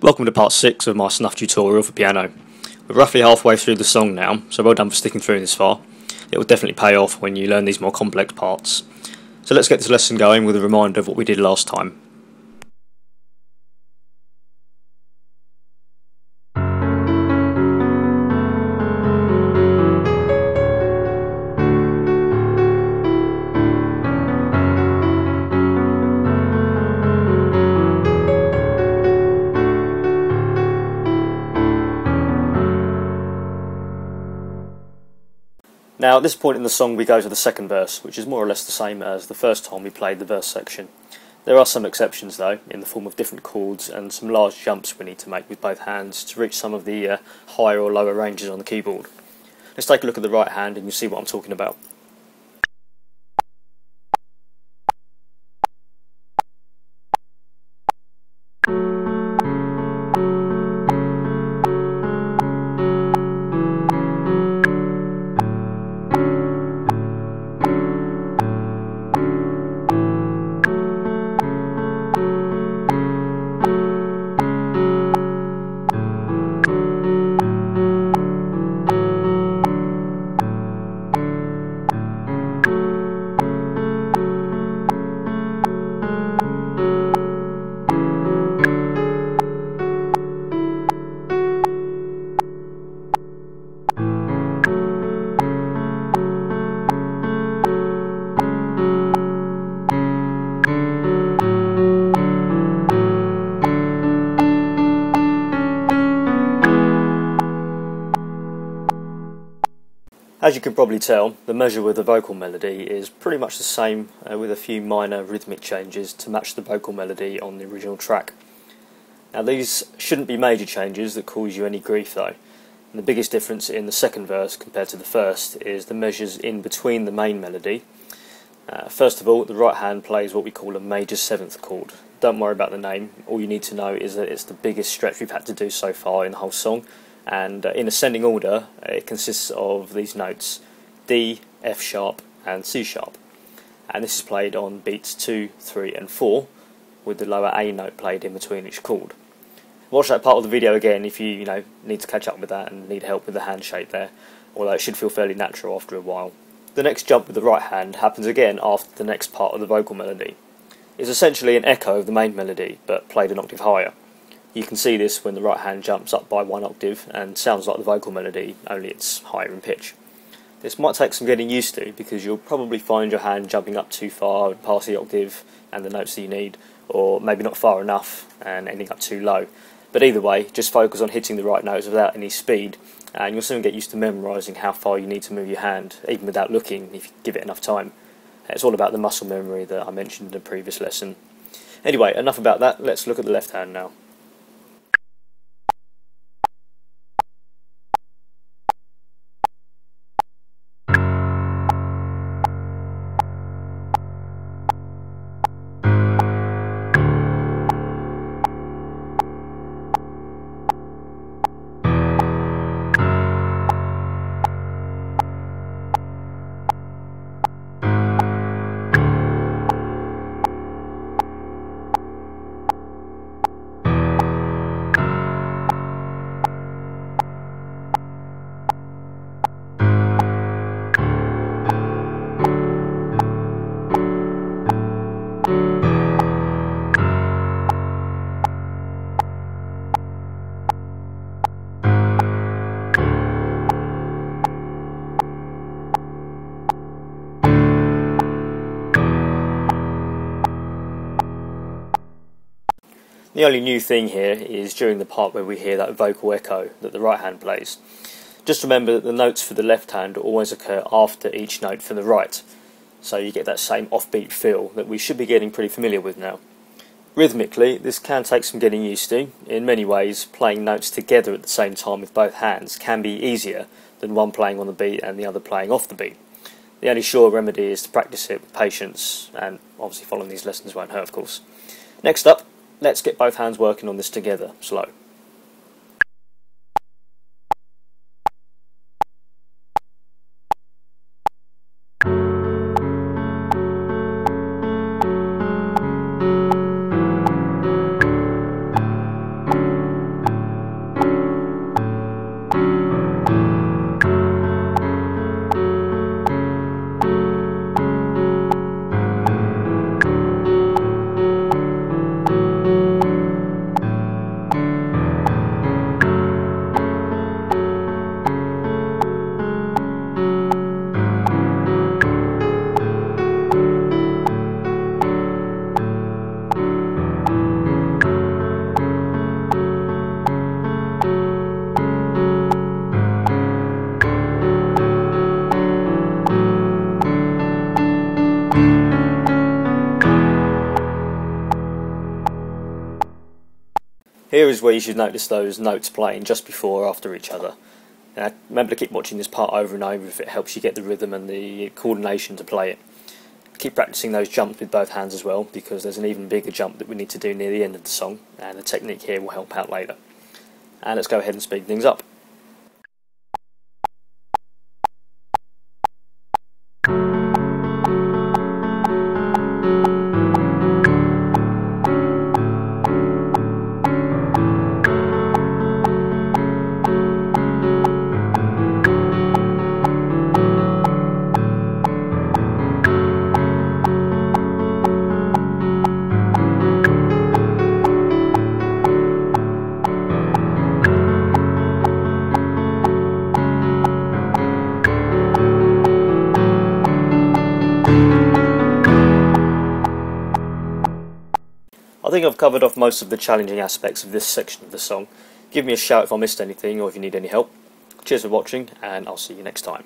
Welcome to part 6 of my Snuff tutorial for piano. We're roughly halfway through the song now, so well done for sticking through this far. It will definitely pay off when you learn these more complex parts. So let's get this lesson going with a reminder of what we did last time. Now at this point in the song we go to the second verse, which is more or less the same as the first time we played the verse section. There are some exceptions though, in the form of different chords and some large jumps we need to make with both hands to reach some of the higher or lower ranges on the keyboard. Let's take a look at the right hand and you'll see what I'm talking about. As you can probably tell, the measure with the vocal melody is pretty much the same with a few minor rhythmic changes to match the vocal melody on the original track. Now these shouldn't be major changes that cause you any grief though, and the biggest difference in the second verse compared to the first is the measures in between the main melody. First of all, the right hand plays what we call a major seventh chord. Don't worry about the name, all you need to know is that it's the biggest stretch we've had to do so far in the whole song. And in ascending order, it consists of these notes D, F sharp and C sharp, and this is played on beats 2, 3 and 4 with the lower A note played in between each chord. Watch that part of the video again if you need to catch up with that and need help with the hand shape there, although it should feel fairly natural after a while. The next jump with the right hand happens again after the next part of the vocal melody. It's essentially an echo of the main melody but played an octave higher. You can see this when the right hand jumps up by 1 octave and sounds like the vocal melody, only it's higher in pitch. This might take some getting used to because you'll probably find your hand jumping up too far past the octave and the notes that you need, or maybe not far enough and ending up too low. But either way, just focus on hitting the right notes without any speed and you'll soon get used to memorising how far you need to move your hand, even without looking if you give it enough time. It's all about the muscle memory that I mentioned in the previous lesson. Anyway, enough about that, let's look at the left hand now. The only new thing here is during the part where we hear that vocal echo that the right hand plays. Just remember that the notes for the left hand always occur after each note for the right, so you get that same offbeat feel that we should be getting pretty familiar with now. Rhythmically, this can take some getting used to. In many ways, playing notes together at the same time with both hands can be easier than one playing on the beat and the other playing off the beat. The only sure remedy is to practice it with patience, and obviously following these lessons won't hurt, of course. Next up, let's get both hands working on this together, slow. Here is where you should notice those notes playing just before or after each other. Now, remember to keep watching this part over and over if it helps you get the rhythm and the coordination to play it. Keep practicing those jumps with both hands as well, because there's an even bigger jump that we need to do near the end of the song, and the technique here will help out later. And let's go ahead and speed things up. I think I've covered off most of the challenging aspects of this section of the song. Give me a shout if I missed anything or if you need any help. Cheers for watching, and I'll see you next time.